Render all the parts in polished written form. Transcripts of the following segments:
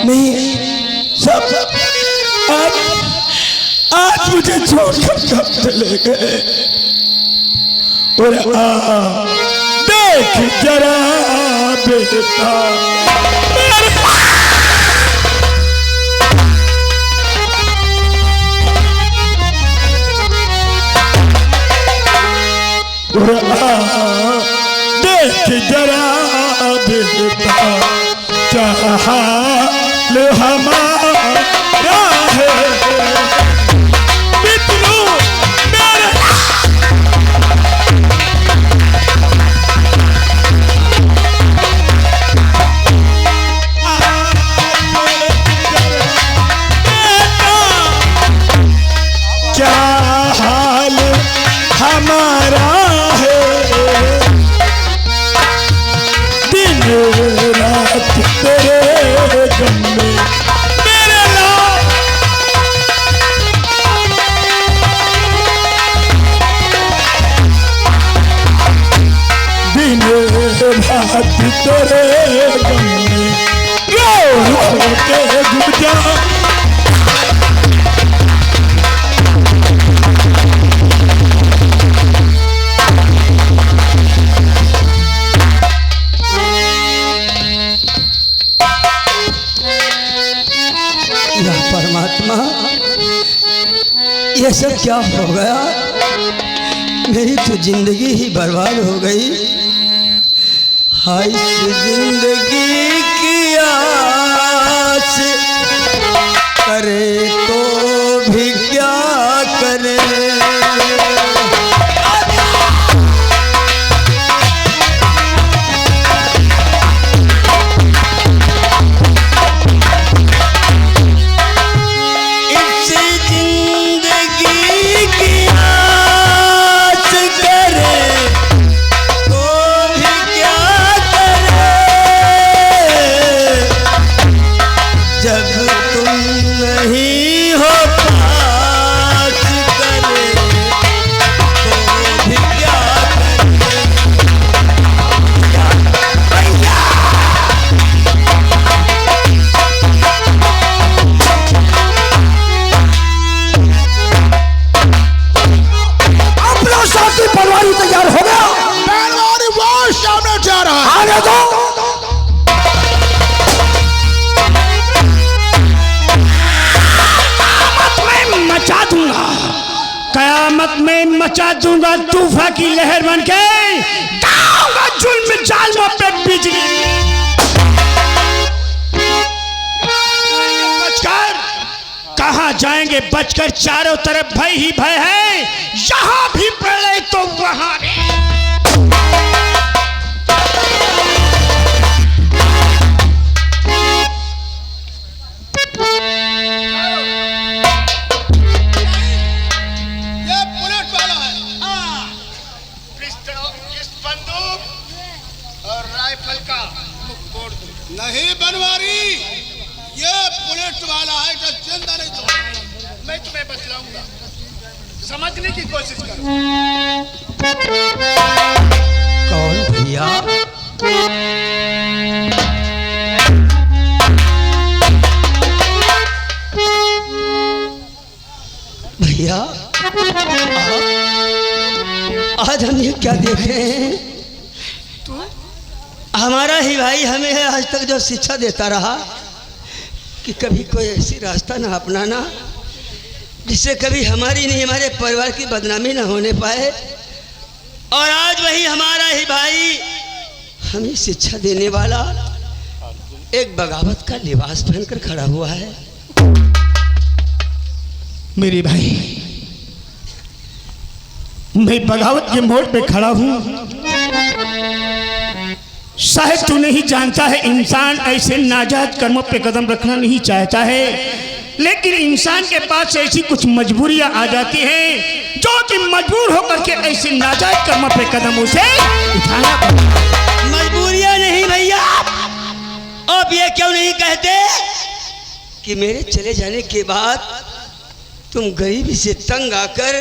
नहीं सब आज मुझे छोड़कर कब चले गए। और देख जरा बेटा देख जरा बेटा क्या हाल हमारा है। मित्रों मेरे क्या हाल हमारा है। दिन रात तेरे गम में मेरे नाम दिन रात तेरे गम में रो रो के गुजरा। परमात्मा ये सब क्या हो गया। मेरी तो जिंदगी ही बर्बाद हो गई। हाय जिंदगी की आस करे तो भी क्या करे। कयामत में मचा दूंगा तूफान की लहर बन के, गिराऊंगा जुल्म जालिमों पे बिजली। बचकर कहाँ जाएंगे बचकर, चारों तरफ भय ही भय है। यहाँ भी प्रलय तो वहाँ भी। नहीं बनवारी, ये पुलिस वाला है जो जिंदा नहीं छोड़ेगा। मैं तुम्हें बतलाऊंगा, समझने की कोशिश करो। कौन भैया? भैया आज हम ये क्या देख रहे हैं? हमारा ही भाई हमें आज तक जो शिक्षा देता रहा कि कभी कोई ऐसी रास्ता ना अपनाना जिससे कभी हमारी नहीं हमारे परिवार की बदनामी ना होने पाए, और आज वही हमारा ही भाई हमें शिक्षा देने वाला एक बगावत का लिबास पहनकर खड़ा हुआ है। मेरे भाई, मैं बगावत के मोड़ पे खड़ा हूं। शायद तू नहीं जानता है, इंसान ऐसे नाजायज कर्मों पे कदम रखना नहीं चाहता है, लेकिन इंसान के पास ऐसी कुछ मजबूरियां आ जाती हैं जो कि मजबूर होकर के ऐसे नाजायज कर्मों पे कदम उसे उठाना पड़ता। मजबूरियां नहीं भैया, अब ये क्यों नहीं कहते कि मेरे चले जाने के बाद तुम गरीबी से तंग आकर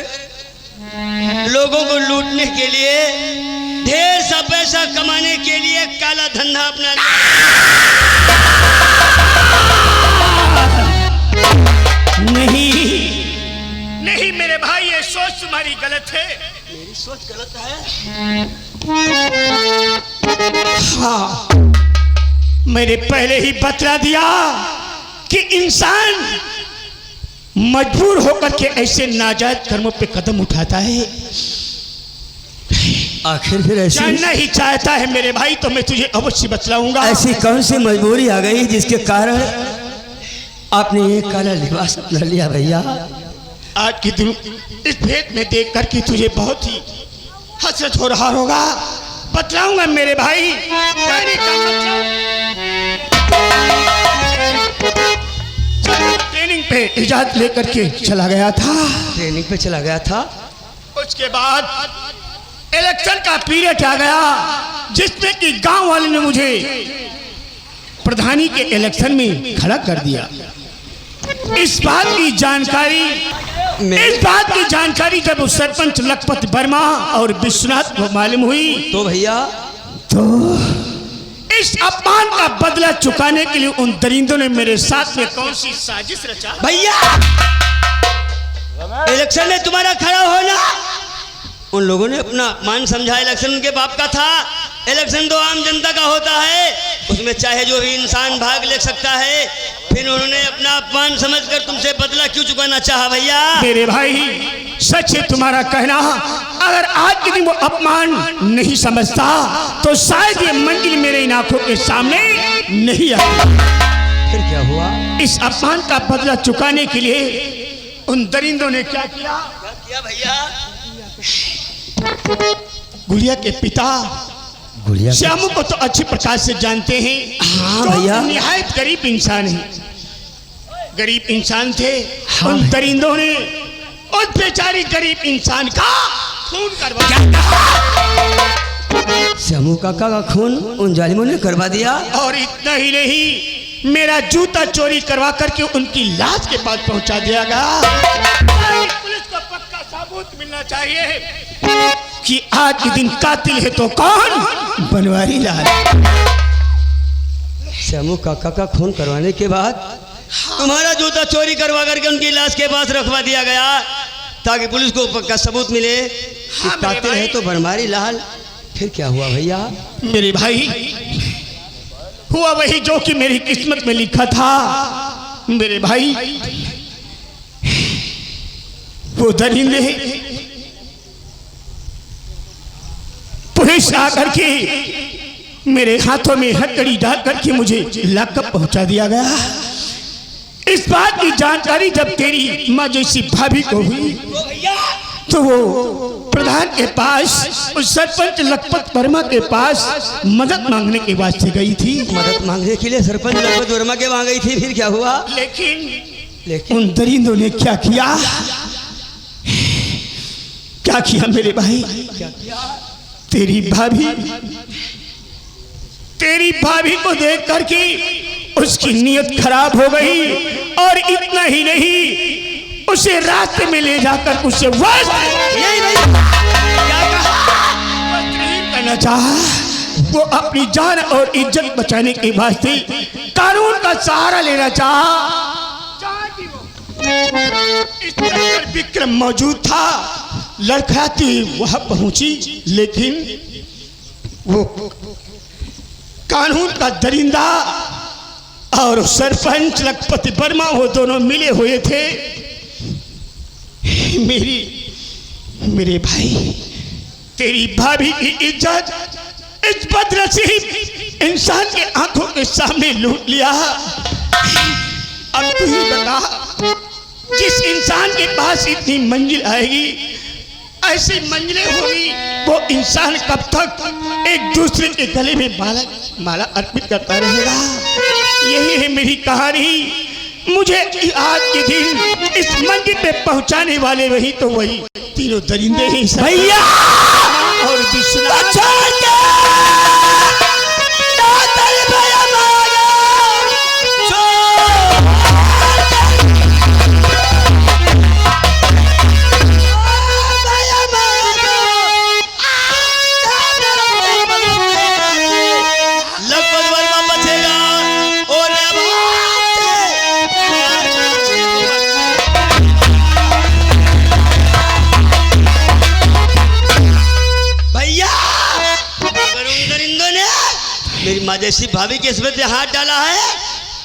लोगों को लूटने के लिए, ढेर सा पैसा कमाने के लिए काला धंधा अपना लिया। नहीं नहीं मेरे भाई, ये सोच तुम्हारी गलत है। मेरी सोच गलत है? हाँ, मैंने पहले ही बतला दिया कि इंसान मजबूर होकर के ऐसे नाजायज कर्मों पे कदम उठाता है। आखिर फिर जानना ही चाहता है मेरे भाई, तो मैं तुझे अवश्य बतलाऊंगा। ऐसी कौन सी मजबूरी आ गई जिसके कारण आपने ये काला लिबास अपना लिया भैया? आज के दिन इस भेद में देख कर के तुझे बहुत ही हसरत हो रहा होगा। बतलाऊंगा मेरे भाई। कहने का मतलब ट्रेनिंग पे इजाजत लेकर के चला गया था। ट्रेनिंग पे चला गया था। उसके बाद इलेक्शन का पीरियड आ गया, जिसमें कि गांव वाले ने मुझे प्रधानी के इलेक्शन में खड़ा कर दिया। इस बात की जानकारी जब उस सरपंच लखपत वर्मा और विश्वनाथ को मालूम हुई तो भैया तो इस अपमान का बदला चुकाने के लिए उन दरिंदों ने मेरे साथ में कौन सी साजिश रचा? भैया, इलेक्शन में तुम्हारा खड़ा होना उन लोगों ने अपना मान समझा। इलेक्शन उनके बाप का था। इलेक्शन तो आम जनता का होता है, उसमें चाहे जो भी इंसान भाग ले सकता है। फिर उन्होंने अपना अपमान समझकर तुमसे बदला क्यों चुकाना चाहा भैया? मेरे भाई, सच है तुम्हारा कहना। अगर आज के दिन वो अपमान नहीं समझता तो शायद ये मंजिल मेरे इन आंखों के सामने नहीं आती। फिर क्या हुआ? इस अपमान का बदला चुकाने के लिए उन दरिंदों ने क्या किया? क्या किया भैया? गुड़िया के पिता श्यामू को तो अच्छी प्रकार से जानते हैं। हाँ जो भैया। निहायत गरीब इंसान है, गरीब इंसान थे। हाँ उन भैया। दरिंदों ने उस बेचारी गरीब इंसान का खून करवाया। श्यामू काका का खून उन जालिमों ने करवा दिया। और इतना ही नहीं, मेरा जूता चोरी करवा करके उनकी लाश के पास पहुंचा दिया गया। पुलिस को पक्का सबूत मिलना चाहिए कि आज के दिन कातिल है तो कौन? बनवारी लाल। श्यामू काका का खून करवाने के बाद तुम्हारा जूता चोरी करवा करके उनकी लाश के पास रखवा दिया गया, ताकि पुलिस को पक्का सबूत मिले कि हाँ, मेरे कातिल है भाई। तो बनवारी लाल। फिर क्या हुआ भैया? मेरे भाई, हुआ वही जो कि मेरी किस्मत में लिखा था। मेरे भाई, वो दरिंदे पुलिस आकर के मेरे हाथों में हथकड़ी डाल करके मुझे लकअप पहुंचा दिया गया। इस बात की जानकारी जब तेरी माँ जैसी भाभी को हुई तो वो प्रधान के पास, उस सरपंच लखपत वर्मा के पास मदद मांगने के वास्ते गई थी। मदद मांगने के लिए सरपंच लखपत वर्मा के वहां गई थी। फिर क्या हुआ? लेकिन उन दरिंदों ने क्या किया? क्या किया मेरे भाई? तेरी भाभी को देख करके उसकी नीयत खराब हो गई। और इतना ही नहीं, उसे रास्ते में ले जाकर उसे वस्त्रहीन करना चाहा। वो अपनी जान और इज्जत बचाने के वास्ते कानून का सहारा लेना चाहा। इस तरह पर विक्रम मौजूद था। लड़खड़ाती वह पहुंची, लेकिन वो कानून का दरिंदा और सरपंच लखपत वर्मा वो दोनों मिले हुए थे। मेरे भाई, तेरी भाभी की इज्जत इस बदनसीब इंसान के आंखों के सामने लूट लिया। अब तू ही बता, जिस इंसान के पास इतनी मंजिल आएगी, ऐसी मंजिलें होगी, वो इंसान कब तक एक दूसरे के गले में माला अर्पित करता रहेगा? यही है मेरी कहानी। मुझे आज के दिन इस मंजिल पे पहुंचाने वाले वही तो वही तीनों दरिंदे ही भैया और विश्वनाथ। मेरी माँ जैसी भाभी के इसमें से हाथ डाला है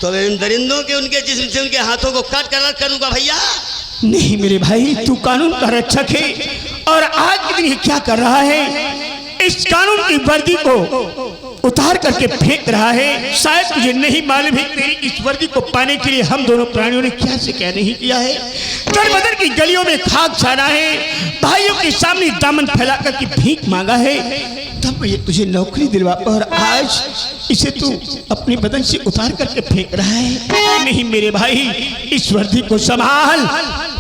तो मैं इन दरिंदों के उनके जिस्म से उनके हाथों को काट कर रख करूंगा भैया। नहीं मेरे भाई, तू कानून का रक्षक है और आज के दिन ये क्या कर रहा है? इस कानून की वर्दी को उतार करके फेंक रहा है। शायद तुझे नहीं मालूम है तेरी इस वर्दी को पाने के लिए हम दोनों प्राणियों ने क्या से क्या नहीं किया है। दरबदर की गलियों में खाक छाना है, भाइयों के सामने दामन फैला करके भीख मांगा है, तब ये तुझे नौकरी दिलवा और आज इसे तू अपने बदन से उतार करके फेंक रहा है। नहीं मेरे भाई, इस वर्दी को संभाल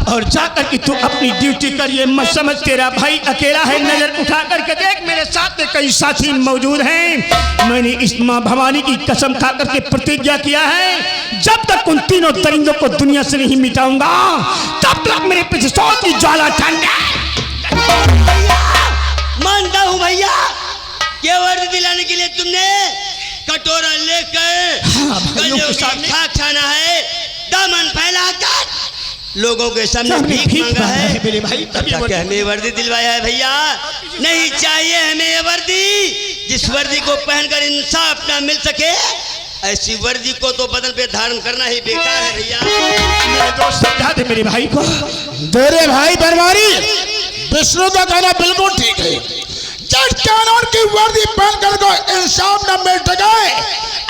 और जाकर के तू अपनी ड्यूटी कर। ये मत समझ तेरा भाई अकेला है, नजर उठा करके देख मेरे साथ में कई साथी मौजूद हैं। मैंने इस माँ भवानी की कसम खा करके प्रतिज्ञा किया है, जब तक उन तीनों दरिंदों को दुनिया से नहीं मिटाऊंगा तब तक मेरे पीछे 100 की ज्वाला ठंड। मानता हूँ भैया, ये वर्दी दिलाने के लिए तुमने कटोरा लेकर गलियों के खाक छाना है, दामन फैलाकर लोगों के सामने भीख मांगा है। मेरे भाई तभी हमें वर्दी दिलवाया है भैया। नहीं चाहिए हमें ये वर्दी, जिस वर्दी को पहनकर इंसाफ ना मिल सके ऐसी वर्दी को तो बदन पे धारण करना ही बेकार है भैया। मेरे दोस्त समझा दे मेरे भाई को। तेरे भाई बनवारी, विष्णु का कहना बिल्कुल ठीक है। जिस कानून की वर्दी पहनकर को इंसाफ न मिल सके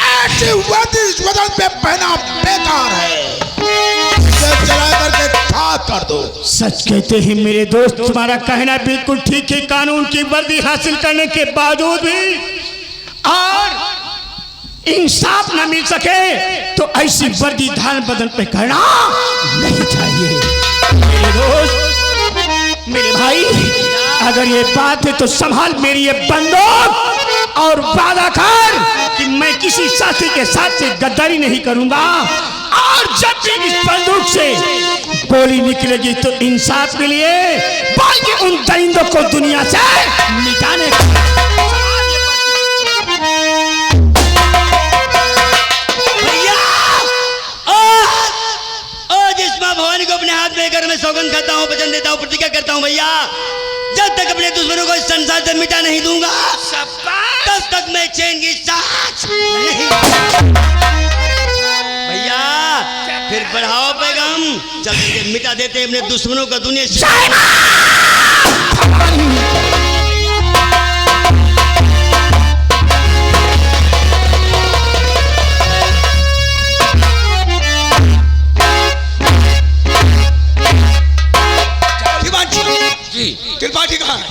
ऐसी वर्दी इस बदन पे पहना बेकार है, इसे जला करके खाक कर दो। सच कहते हैं मेरे दोस्त, तुम्हारा कहना बिल्कुल ठीक है। कानून की वर्दी हासिल करने के बावजूद भी और इंसाफ न मिल सके तो ऐसी वर्दी धारण बदन पे करना नहीं चाहिए। मेरे दोस्त, मेरे भाई, अगर ये बात है तो संभाल मेरी ये बंदूक और वादा कर कि मैं किसी साथी के साथ से गद्दारी नहीं करूंगा और जब भी इस बंदूक से गोली निकलेगी तो इंसाफ के लिए, बल्कि उन दरिंदों को दुनिया से मिटाने का। भैया जिस माँ भवानी को अपने हाथ में लेकर मैं सौगंध खाता हूँ, वचन देता हूँ, प्रतिज्ञा करता हूँ भैया, जब तक अपने दुश्मनों को इस संसार से मिटा नहीं दूंगा तब तक मैं चैन की सांस नहीं। भैया फिर बढ़ाओ पैगाम, जल्दी से मिटा देते अपने दुश्मनों का दुनिया से। त्रिपाठी कहाँ है?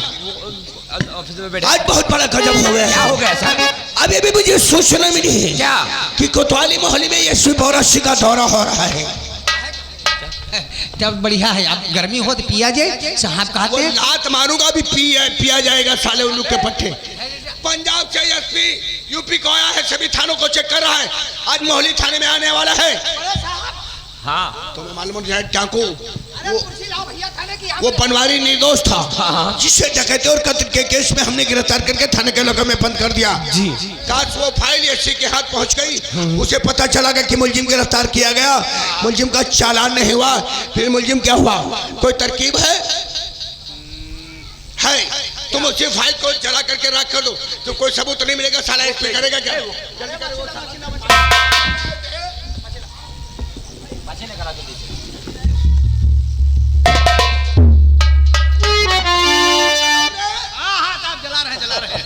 ऑफिस में बैठे। आज बहुत बड़ा गजब हो गया। क्या हो गया सर? अभी भी मुझे सूचना मिली है क्या कि कोतवाली मोहल्ले में यशवी पौराशी का दौरा हो रहा है। तब बढ़िया है, आप गर्मी हो तो पिया जाए, साहब वो कहते हैं। लात मारूंगा भी पिया जाएगा साले उल्लू के पट्टे। पंजाब से एसपी यूपी को आया है, सभी थानों को चेक कर रहा है, आज मोहल्ली थाने में आने वाला है। हाँ तुम्हें मालूम है टांकू वो बनवारी निर्दोष था, जिसे डकैती और कत्ल के केस में हमने गिरफ्तार करके थाने के इलाके में बंद कर दिया। जी काश वो फाइल एसपी के हाथ पहुंच गई, उसे पता चला गया कि मुलजिम गिरफ्तार किया गया, मुलजिम का चालान नहीं हुआ, फिर मुलजिम क्या हुआ? कोई तरकीब है? तुम उसी फाइल को जला करके रख कर दो तो कोई सबूत नहीं मिलेगा। साला एसपी करेगा क्या?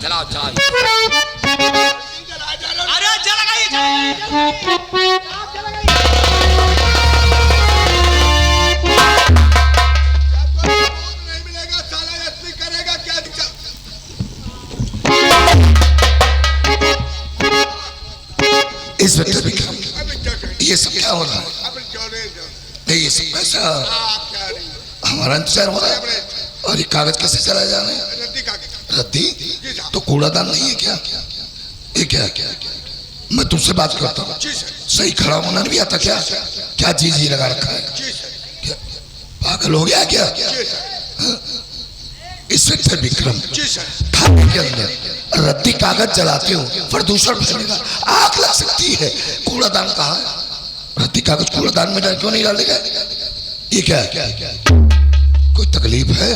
चलाओ चलाओ। अरे जला नहीं मिलेगा साला एसपी करेगा क्या? इंस्पेक्टर विक्रम, ये सब क्या हो रहा है? नहीं ये सब पैसा हमारा इंतजार हो रहा है और ये कागज कैसे चला जा रहा है? रद्दी तो कूड़ादान नहीं है क्या? ये क्या क्या मैं तुमसे बात करता हूँ, सही खड़ा होना नहीं आता क्या? क्या चीज ही लगा रखा है? क्या पागल हो गया क्या? इंस्पेक्टर विक्रम, थाने के अंदर रद्दी कागज जलाते हो, प्रदूषण फैलेगा, आग लग सकती है। कूड़ादान कहाँ है? रद्दी कागज कूड़ादान में क्यों नहीं डालेगा? ये क्या कोई तकलीफ है,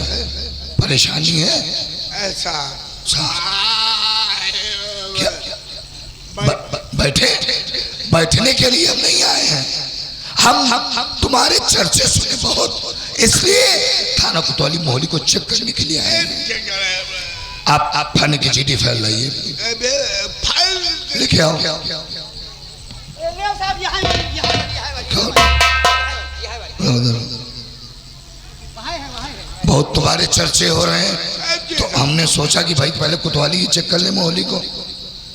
परेशानी है? ऐसा क्या बैठे, बैठने के लिए हम नहीं आए हैं। हम तुम्हारे चर्चे सुने बहुत, इसलिए थाना कोतवाली मोहल्ले को चेक करने के लिए आए हैं। आप थाने की चिट्ठी फाइल लाइए, फाइल लेके आओ। बहुत तुम्हारे चर्चे हो रहे हैं, तो हमने सोचा कि भाई पहले कोतवाली ही चेक कर ले मोहल्ले को।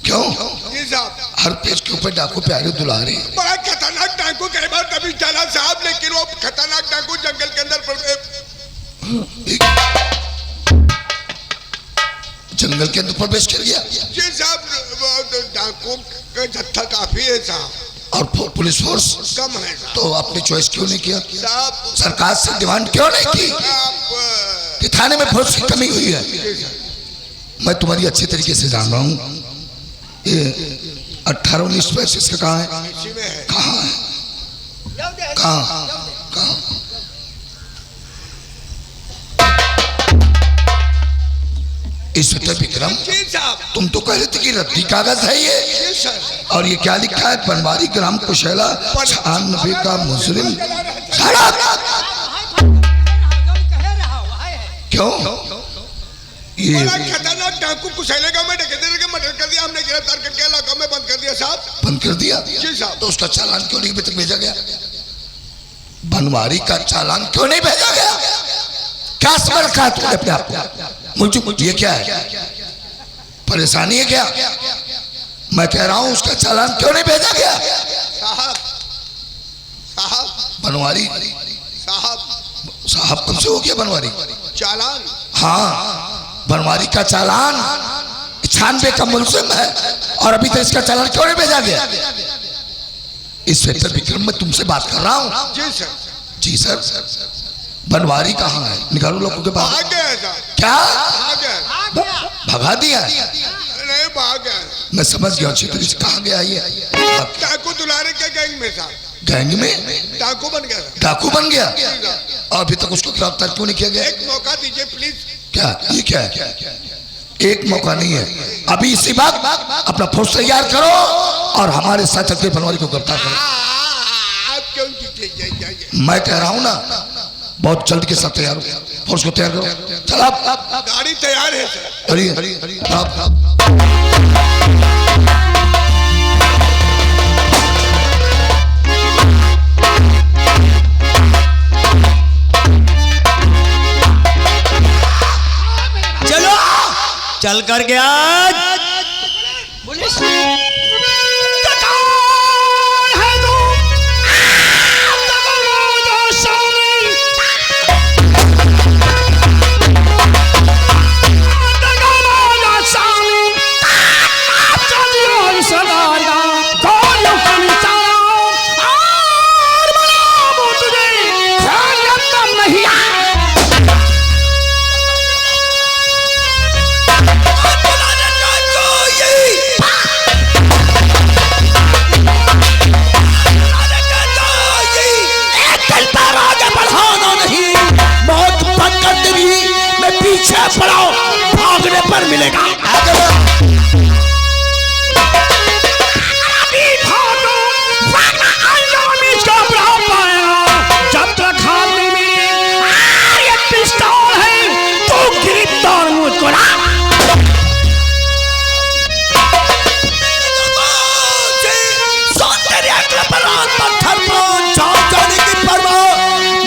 क्यों? जी साहब, हर पेज के ऊपर डाकू प्यारे दुलारे। बड़ा खतरनाक डाकू कई बार तभी चला साहब, लेकिन वो खतरनाक डाकू जंगल के अंदर जंगल के अंदर प्रवेश कर गया। जी साहब, डाकू का जत्था काफी है साहब, और पुलिस फोर्स कम है साहब। तो आपने चॉइस क्यों नहीं किया? साहब सरकार से डिमांड क्यों नहीं की आप कि थाने में फोर्स की कमी हुई है? मैं तुम्हारी अच्छे तरीके से जान रहा हूँ। ये 18-19 पैसे इसका कहाँ है? इसी में है। कहाँ है? कहाँ कहाँ? इंस्पेक्टर विक्रम, जी साहब, तुम तो कह रहे थे कि रद्दी कागज है ये, जी सर। और ये क्या लिखा है? बनवारी ग्राम कुशेला 96 का मुजरिम। क्यों? ये बड़ा खतरनाक डाकू कुशैले का में डकैती के मर्डर कर दिया हमने, गिरफ्तार करके इलाका में बंद कर दिया साहब। बंद कर दिया? जी साहब। तो उसका चालान क्यों नहीं अभी तक भेजा गया? बनवारी का चालान क्यों नहीं भेजा गया? क्या समझ रखा है तुमने अपने आप को? मुझे ये क्या है? परेशानी है क्या? मैं कह रहा हूं उसका चालान क्यों नहीं भेजा गया? साहब साहब बनवारी साहब साहब कब से हो गया बनवारी? चालान? हाँ, बनवारी का चालान 96 का मुलजिम है, और अभी तक इसका चालान क्यों नहीं भेजा गया? इंस्पेक्टर विक्रम, मैं तुमसे बात कर रहा हूँ। जी सर। जी सर। बनवारी कहाँ है? निकालो लोगों के पास। भाग गया है साहब। क्या? भाग गया? भगा दिया? नहीं, भाग गया। मैं समझ गया अच्छी तरीके से। कहाँ गया ये? डाकू दुलारे के गैंग में साहब। गैंग में डाकू बन गया साहब। डाकू बन गया? और अभी तक उसको गिरफ्तार क्यों नहीं किया गया? एक मौका दीजिए प्लीज। क्या ये क्या है? एक मौका नहीं है, अभी इसी बात अपना फोर्स तैयार करो और हमारे साथ चलते बनवारी को गिरफ्तार करो। आप क्यों? मैं कह रहा हूँ ना, बहुत जल्द के साथ तैयार हो, फोर्स को तैयार करो। चल आप। गाड़ी तैयार है सर। हरी आप। चलो चल कर गया। पीछे पड़ो, भागने पर मिलेगा। जब तक हाथ में मेरे पिस्तौल है तो गिरफ्तार मुझको ना।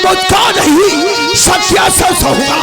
मुझको नहीं, सत्या से होगा।